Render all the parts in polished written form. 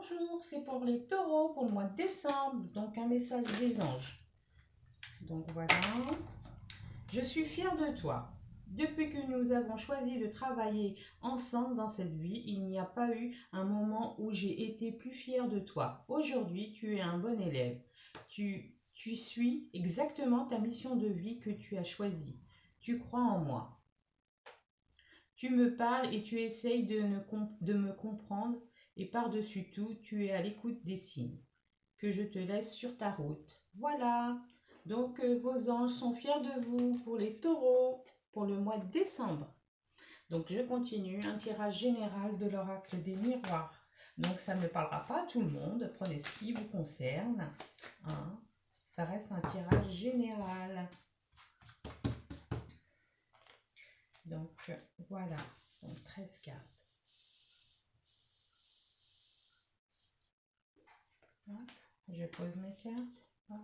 Bonjour, c'est pour les taureaux pour le mois de décembre, donc un message des anges. Donc voilà, je suis fière de toi. Depuis que nous avons choisi de travailler ensemble dans cette vie, il n'y a pas eu un moment où j'ai été plus fière de toi. Aujourd'hui, tu es un bon élève. Tu suis exactement ta mission de vie que tu as choisie. Tu crois en moi. Tu me parles et tu essayes de me comprendre et par-dessus tout, tu es à l'écoute des signes que je te laisse sur ta route. Voilà, donc vos anges sont fiers de vous pour les taureaux, pour le mois de décembre. Donc je continue, un tirage général de l'oracle des miroirs. Donc ça ne parlera pas à tout le monde, prenez ce qui vous concerne. Hein. Ça reste un tirage général. Donc voilà, donc 13 cartes. Hop, je pose mes cartes. Hop.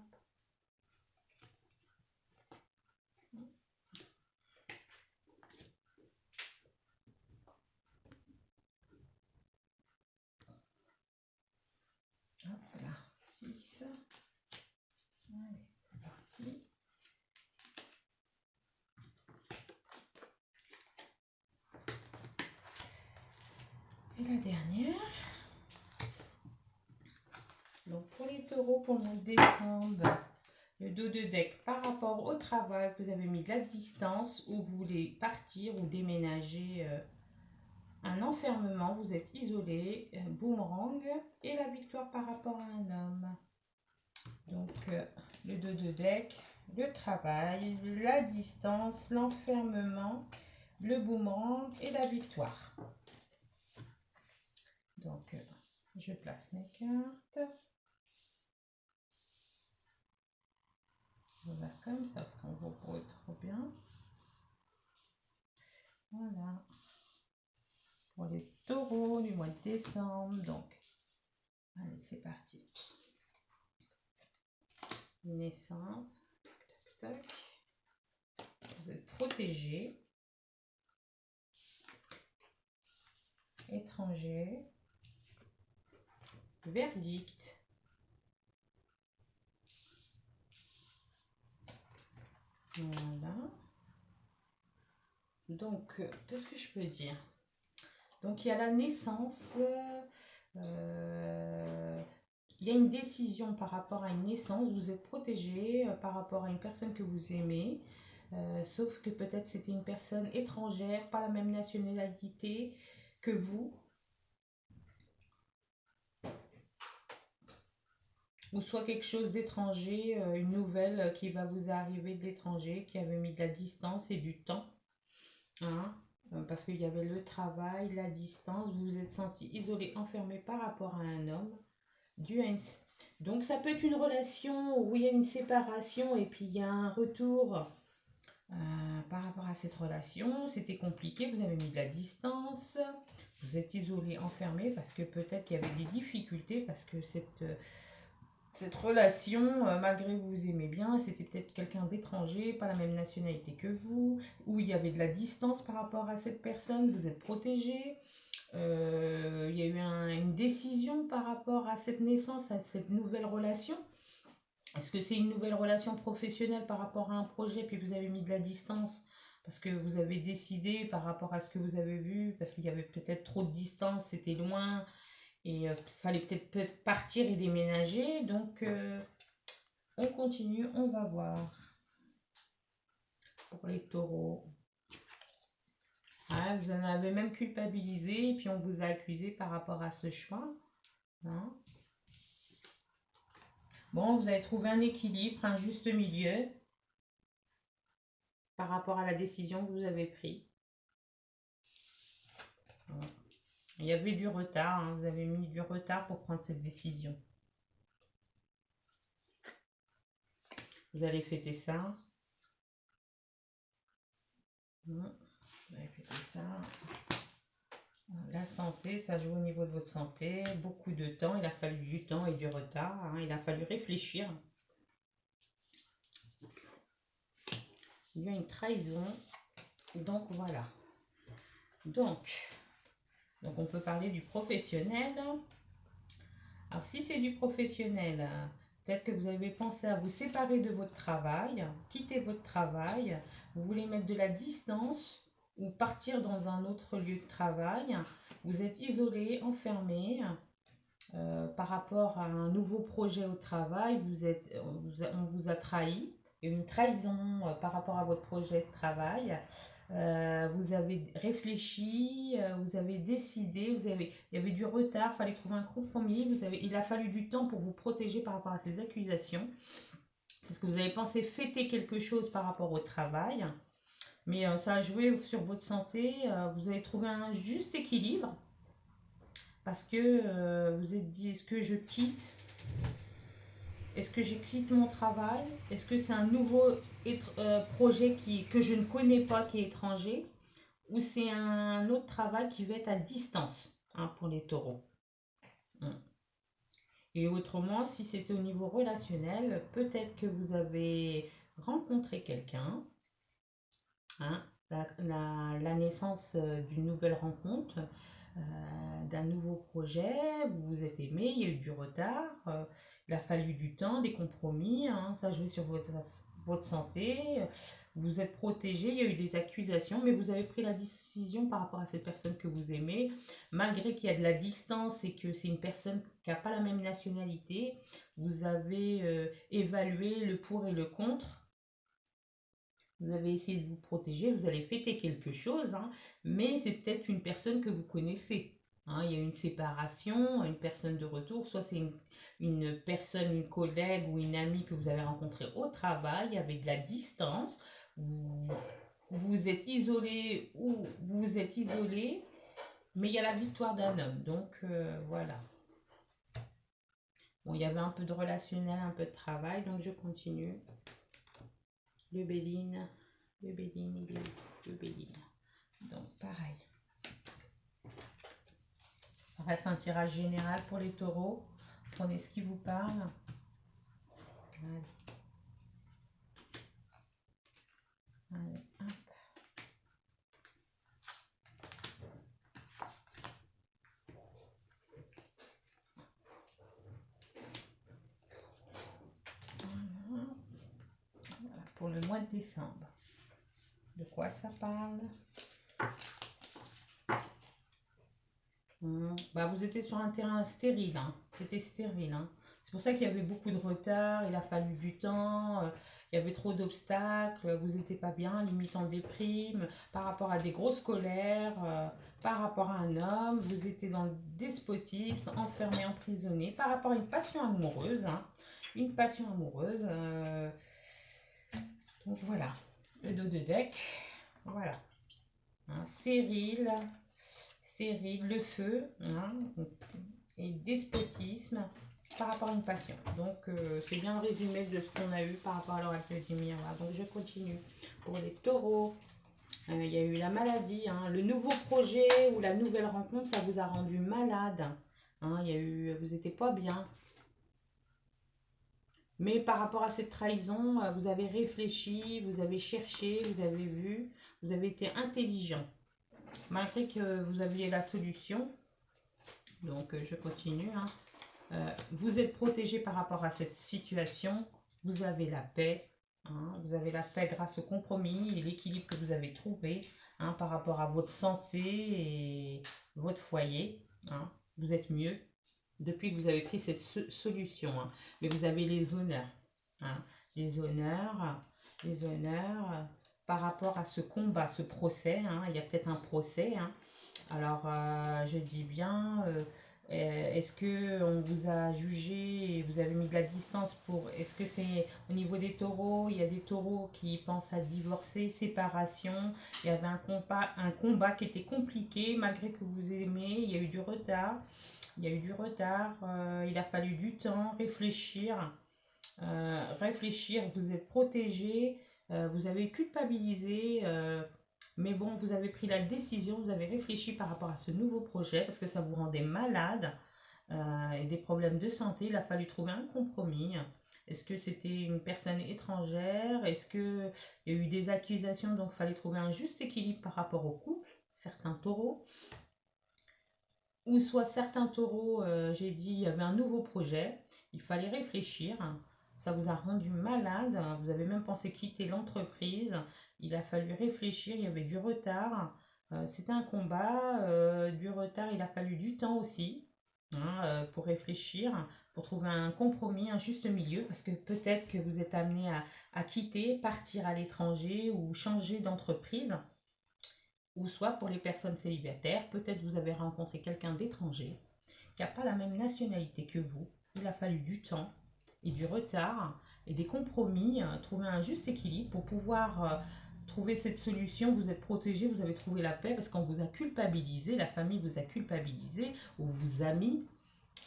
Hop là, 6. Allez, c'est parti. Et la dernière. Donc pour les taureaux, pour le mois de décembre, le dos de deck par rapport au travail, vous avez mis de la distance ou vous voulez partir ou déménager, un enfermement, vous êtes isolé, boomerang et la victoire par rapport à un homme. Donc le dos de deck, le travail, la distance, l'enfermement, le boomerang et la victoire. Donc je place mes cartes. On va comme ça parce qu'on voit pas trop bien. Voilà. Pour les taureaux du mois de décembre. Donc, allez, c'est parti. Naissance. Tac, tac. Vous êtes protégé. Étranger. Verdict. Voilà. Donc, qu'est-ce que je peux dire? Donc, il y a la naissance. Il y a une décision par rapport à une naissance. Vous êtes protégé par rapport à une personne que vous aimez. Sauf que peut-être c'était une personne étrangère, pas la même nationalité que vous. Ou soit quelque chose d'étranger, une nouvelle qui va vous arriver de l'étranger, qui avait mis de la distance et du temps. Hein, parce qu'il y avait le travail, la distance, vous vous êtes senti isolé, enfermé par rapport à un homme. Donc ça peut être une relation où il y a une séparation et puis il y a un retour par rapport à cette relation. C'était compliqué, vous avez mis de la distance, vous êtes isolé, enfermé parce que peut-être qu'il y avait des difficultés parce que cette relation, malgré que vous aimez bien, c'était peut-être quelqu'un d'étranger, pas la même nationalité que vous, où il y avait de la distance par rapport à cette personne, vous êtes protégé. Il y a eu une décision par rapport à cette naissance, à cette nouvelle relation. Est-ce que c'est une nouvelle relation professionnelle par rapport à un projet, puis vous avez mis de la distance parce que vous avez décidé par rapport à ce que vous avez vu, parce qu'il y avait peut-être trop de distance, c'était loin, et fallait peut-être partir et déménager. Donc on continue, on va voir pour les taureaux. Ah, vous en avez même culpabilisé et puis on vous a accusé par rapport à ce choix. Hein. Bon, vous avez trouvé un équilibre, un juste milieu par rapport à la décision que vous avez prise. Il y avait du retard, hein, vous avez mis du retard pour prendre cette décision. Vous allez fêter ça. Vous allez fêter ça. La santé, ça joue au niveau de votre santé. Beaucoup de temps, il a fallu du temps et du retard. Hein, il a fallu réfléchir. Il y a une trahison. Donc voilà. Donc on peut parler du professionnel. Alors, si c'est du professionnel, peut-être que vous avez pensé à vous séparer de votre travail, quitter votre travail, vous voulez mettre de la distance ou partir dans un autre lieu de travail. Vous êtes isolé, enfermé par rapport à un nouveau projet au travail. On vous a trahi. Il y a une trahison par rapport à votre projet de travail. Vous avez réfléchi, vous avez décidé, il y avait du retard, il fallait trouver un compromis, il a fallu du temps pour vous protéger par rapport à ces accusations, parce que vous avez pensé fêter quelque chose par rapport au travail, mais ça a joué sur votre santé, vous avez trouvé un juste équilibre, parce que vous êtes dit, est-ce que je quitte mon travail? Est-ce que c'est un nouveau projet que je ne connais pas, qui est étranger? Ou c'est un autre travail qui va être à distance pour les taureaux. Et autrement, si c'était au niveau relationnel, peut-être que vous avez rencontré quelqu'un, hein, la naissance d'une nouvelle rencontre, d'un nouveau projet, vous vous êtes aimé, il y a eu du retard, il a fallu du temps, des compromis, ça joue sur votre santé, vous êtes protégé, il y a eu des accusations, mais vous avez pris la décision par rapport à cette personne que vous aimez, malgré qu'il y a de la distance et que c'est une personne qui n'a pas la même nationalité, vous avez évalué le pour et le contre. Vous avez essayé de vous protéger, vous allez fêter quelque chose, mais c'est peut-être une personne que vous connaissez. Il y a une séparation, une personne de retour, soit c'est une personne, une collègue ou une amie que vous avez rencontrée au travail avec de la distance. Vous, vous êtes isolé ou vous êtes isolé, mais il y a la victoire d'un homme. Donc voilà. Bon, il y avait un peu de relationnel, un peu de travail, donc je continue. Le Béline. Le Béline, il est où? Le Béline. Donc, pareil. Ça reste un tirage général pour les taureaux. Prenez ce qui vous parle. Allez. Allez, hop. Voilà, pour le mois de décembre. De quoi ça parle? Bah, vous étiez sur un terrain stérile, c'était stérile. C'est pour ça qu'il y avait beaucoup de retard, il a fallu du temps, il y avait trop d'obstacles, vous n'étiez pas bien, limite en déprime, par rapport à des grosses colères, par rapport à un homme, vous étiez dans le despotisme, enfermé, emprisonné, par rapport à une passion amoureuse, une passion amoureuse. Donc voilà, le dos de deck, voilà, stérile, le feu, et despotisme par rapport à une passion. Donc c'est bien le résumé de ce qu'on a eu par rapport à l'oracle du miroir. Donc je continue. Pour les taureaux, il y a eu la maladie, le nouveau projet ou la nouvelle rencontre, ça vous a rendu malade. Il y a eu, vous n'étiez pas bien. Mais par rapport à cette trahison, vous avez réfléchi, vous avez cherché, vous avez vu, vous avez été intelligent. Malgré que vous aviez la solution. Donc je continue. Vous êtes protégé par rapport à cette situation. Vous avez la paix. Vous avez la paix grâce au compromis et l'équilibre que vous avez trouvé par rapport à votre santé et votre foyer. Vous êtes mieux depuis que vous avez pris cette solution. Mais vous avez les honneurs. Les honneurs par rapport à ce combat, ce procès. Il y a peut-être un procès. Alors, je dis bien, est-ce que on vous a jugé et vous avez mis de la distance pour... Est-ce que c'est au niveau des taureaux? Il y a des taureaux qui pensent à divorcer, séparation. Il y avait un combat qui était compliqué, malgré que vous aimez. Il y a eu du retard. Il a fallu du temps, réfléchir. Vous êtes protégé. Vous avez culpabilisé. Mais bon, vous avez pris la décision, vous avez réfléchi par rapport à ce nouveau projet parce que ça vous rendait malade et des problèmes de santé. Il a fallu trouver un compromis. Est-ce que c'était une personne étrangère? Est-ce qu'il y a eu des accusations? Donc, il fallait trouver un juste équilibre par rapport au couple, certains taureaux. ou soit certains taureaux, j'ai dit, il y avait un nouveau projet, il fallait réfléchir, ça vous a rendu malade, vous avez même pensé quitter l'entreprise, il a fallu réfléchir, il y avait du retard, c'était un combat, du retard, il a fallu du temps aussi, hein, pour réfléchir, pour trouver un compromis, un juste milieu, parce que peut-être que vous êtes amené à quitter, partir à l'étranger ou changer d'entreprise, ou soit pour les personnes célibataires, peut-être vous avez rencontré quelqu'un d'étranger qui n'a pas la même nationalité que vous. Il a fallu du temps et du retard et des compromis, trouver un juste équilibre pour pouvoir trouver cette solution. Vous êtes protégé, vous avez trouvé la paix parce qu'on vous a culpabilisé, la famille vous a culpabilisé, ou vos amis,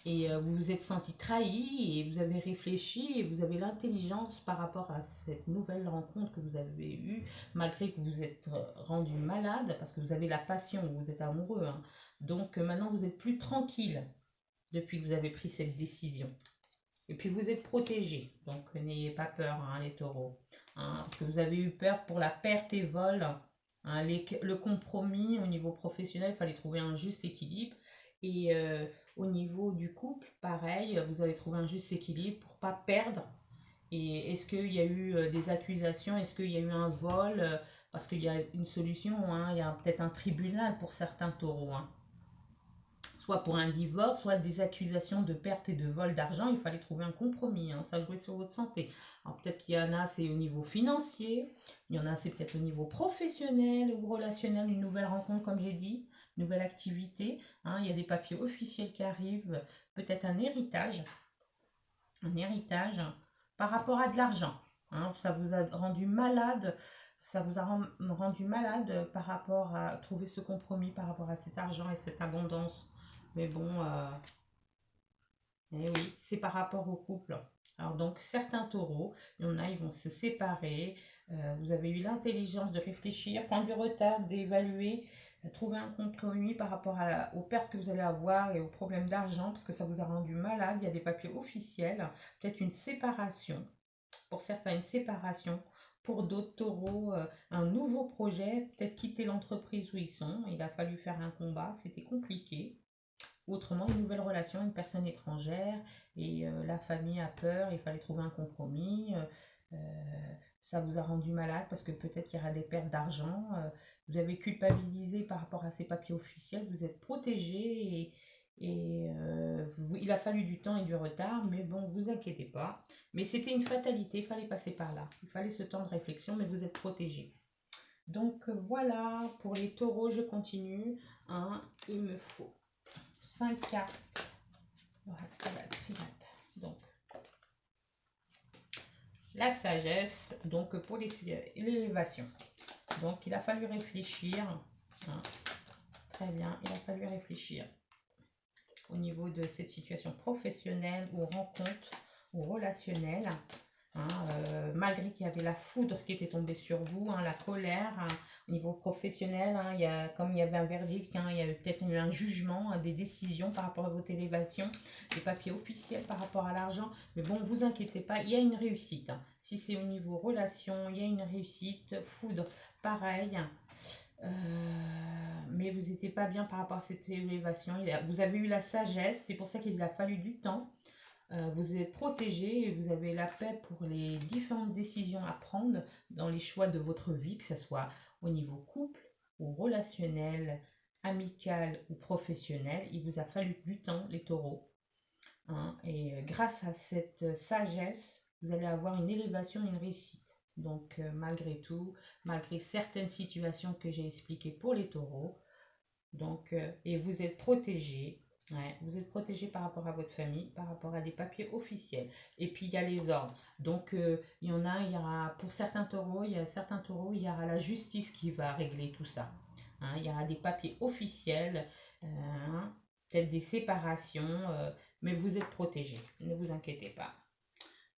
et vous vous êtes senti trahi et vous avez réfléchi et vous avez l'intelligence par rapport à cette nouvelle rencontre que vous avez eue, malgré que vous êtes rendu malade, parce que vous avez la passion, vous êtes amoureux, hein. Donc maintenant vous êtes plus tranquille depuis que vous avez pris cette décision. Et puis vous êtes protégé, donc n'ayez pas peur, hein, les taureaux, hein, parce que vous avez eu peur pour la perte et vol, hein, le compromis au niveau professionnel, il fallait trouver un juste équilibre. Et au niveau du couple, pareil, vous avez trouvé un juste équilibre pour pas perdre. Et est-ce qu'il y a eu des accusations? Est-ce qu'il y a eu un vol? Parce qu'il y a une solution, hein, il y a peut-être un tribunal pour certains taureaux, hein. Soit pour un divorce, soit des accusations de perte et de vol d'argent. Il fallait trouver un compromis, hein. Ça jouait sur votre santé. Alors peut-être qu'il y en a, c'est au niveau financier. Il y en a, c'est peut-être au niveau professionnel ou relationnel. Une nouvelle rencontre, comme j'ai dit. Une nouvelle activité, hein. Il y a des papiers officiels qui arrivent. Peut-être un héritage. Un héritage par rapport à de l'argent, hein. Ça vous a rendu malade. Ça vous a rendu malade par rapport à trouver ce compromis par rapport à cet argent et cette abondance. Mais bon, eh oui, c'est par rapport au couple. Alors donc, certains taureaux, il y en a, ils vont se séparer. Vous avez eu l'intelligence de réfléchir, prendre du retard, d'évaluer, trouver un compromis par rapport aux pertes que vous allez avoir et aux problèmes d'argent, parce que ça vous a rendu malade. Il y a des papiers officiels, peut-être une séparation. Pour certains, une séparation. Pour d'autres taureaux, un nouveau projet, peut-être quitter l'entreprise où ils sont. Il a fallu faire un combat, c'était compliqué. Autrement, une nouvelle relation, une personne étrangère, et la famille a peur, il fallait trouver un compromis. Ça vous a rendu malade parce que peut-être qu'il y aura des pertes d'argent. Vous avez culpabilisé par rapport à ces papiers officiels, vous êtes protégé, il a fallu du temps et du retard, mais bon, vous inquiétez pas. Mais c'était une fatalité, il fallait passer par là. Il fallait ce temps de réflexion, mais vous êtes protégé. Donc voilà, pour les taureaux, je continue, hein, il me faut 5 cartes. Donc, la sagesse, donc pour l'élévation. Donc, il a fallu réfléchir, hein. Très bien, il a fallu réfléchir au niveau de cette situation professionnelle ou rencontre ou relationnelle. Hein, malgré qu'il y avait la foudre qui était tombée sur vous, hein, la colère, hein, au niveau professionnel, hein, comme il y avait un verdict, hein, il y avait peut-être eu un jugement, hein, des décisions par rapport à votre élévation, des papiers officiels par rapport à l'argent. Mais bon, ne vous inquiétez pas, il y a une réussite, hein. Si c'est au niveau relation, il y a une réussite. Foudre, pareil. Mais vous n'étiez pas bien par rapport à cette élévation. Vous avez eu la sagesse, c'est pour ça qu'il a fallu du temps. Vous êtes protégé et vous avez la paix pour les différentes décisions à prendre dans les choix de votre vie, que ce soit au niveau couple ou relationnel, amical ou professionnel. Il vous a fallu du temps, les taureaux, hein, et grâce à cette sagesse, vous allez avoir une élévation, une réussite. Donc malgré tout, malgré certaines situations que j'ai expliquées pour les taureaux, donc, et vous êtes protégé. Ouais, vous êtes protégé par rapport à votre famille, par rapport à des papiers officiels. Et puis, il y a les ordres. Donc, il y aura, pour certains taureaux, il y aura la justice qui va régler tout ça. Hein, il y aura des papiers officiels, hein, peut-être des séparations, mais vous êtes protégé. Ne vous inquiétez pas.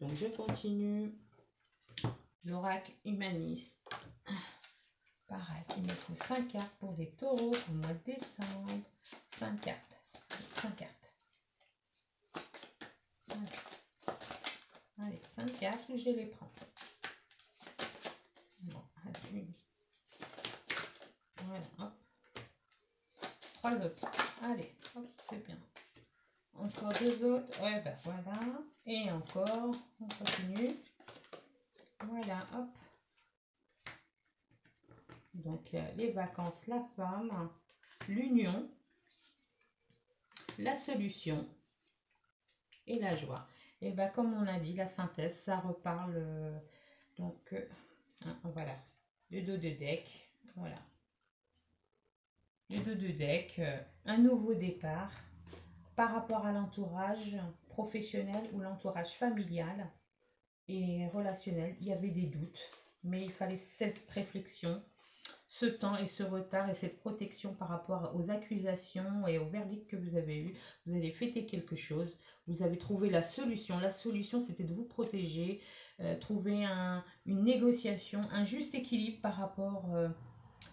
Donc, je continue. L'oracle humaniste. Pareil, il me faut 5 cartes pour les taureaux au mois de décembre. 5 cartes. 5 cartes. Allez, 5 cartes, je les prends. Bon, allez, une. Voilà, hop. 3 autres. Allez, hop. c'est bien. Encore deux autres. Ouais, ben voilà. Et encore, on continue. Voilà, hop. Donc, les vacances, la femme, l'union, la solution et la joie. Et ben comme on a dit, la synthèse, ça reparle. Donc, voilà. Le dos de deck. Voilà. Le dos de deck. Un nouveau départ par rapport à l'entourage professionnel ou l'entourage familial et relationnel. Il y avait des doutes, mais il fallait cette réflexion, ce temps et ce retard et cette protection par rapport aux accusations et au verdict que vous avez eu. Vous avez fêté quelque chose, vous avez trouvé la solution. La solution, c'était de vous protéger, trouver une négociation, un juste équilibre par rapport,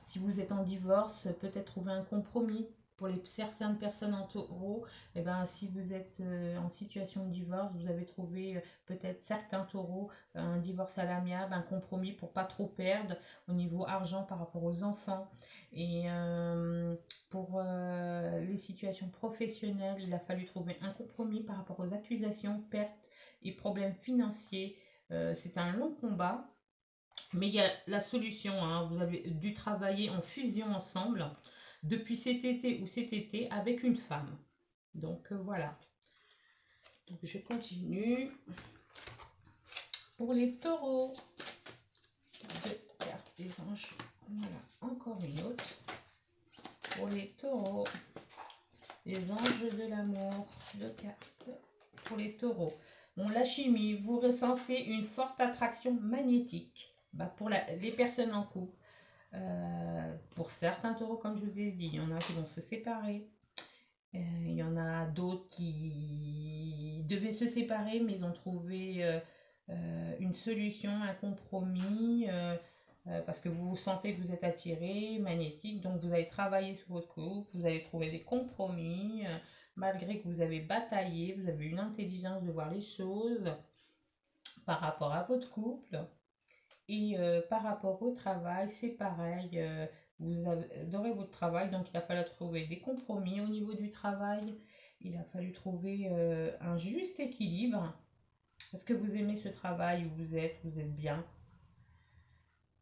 si vous êtes en divorce, peut-être trouver un compromis. Pour certaines personnes en taureau, eh ben, si vous êtes en situation de divorce, vous avez trouvé peut-être certains taureaux, un divorce à l'amiable, un compromis pour pas trop perdre au niveau argent par rapport aux enfants. Et pour les situations professionnelles, il a fallu trouver un compromis par rapport aux accusations, pertes et problèmes financiers. C'est un long combat. Mais il y a la solution, hein. Vous avez dû travailler en fusion ensemble depuis cet été ou cet été avec une femme. Donc voilà. Donc je continue. Pour les taureaux, deux cartes des anges. Voilà, encore une autre. Pour les taureaux, les anges de l'amour, deux cartes. Pour les taureaux. Bon, la chimie, vous ressentez une forte attraction magnétique. Bah, pour les personnes en couple. Pour certains taureaux, comme je vous ai dit, il y en a qui vont se séparer. Il y en a d'autres qui devaient se séparer, mais ils ont trouvé une solution, un compromis, parce que vous sentez que vous êtes attiré, magnétique. Donc vous allez travailler sur votre couple, vous allez trouver des compromis, malgré que vous avez bataillé, vous avez une intelligence de voir les choses par rapport à votre couple. Et par rapport au travail, c'est pareil. Vous adorez votre travail, donc il a fallu trouver des compromis au niveau du travail. Il a fallu trouver un juste équilibre. Parce que vous aimez ce travail où vous êtes bien.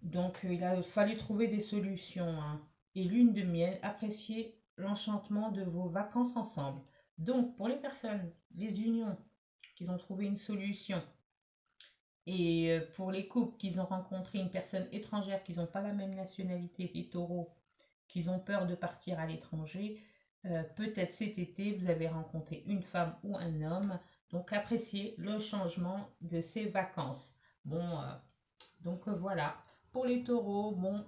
Donc il a fallu trouver des solutions, hein. Et lune de miel, apprécier l'enchantement de vos vacances ensemble. Donc pour les personnes, les unions, qui ont trouvé une solution, et pour les couples qui ont rencontré une personne étrangère, qui n'ont pas la même nationalité, des taureaux, qui ont peur de partir à l'étranger, peut-être cet été, vous avez rencontré une femme ou un homme. Donc appréciez le changement de ces vacances. Bon, donc voilà. Pour les taureaux, bon,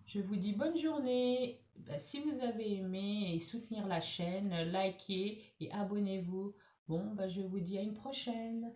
je vous dis bonne journée. Ben, si vous avez aimé et soutenir la chaîne, likez et abonnez-vous. Bon, ben, je vous dis à une prochaine.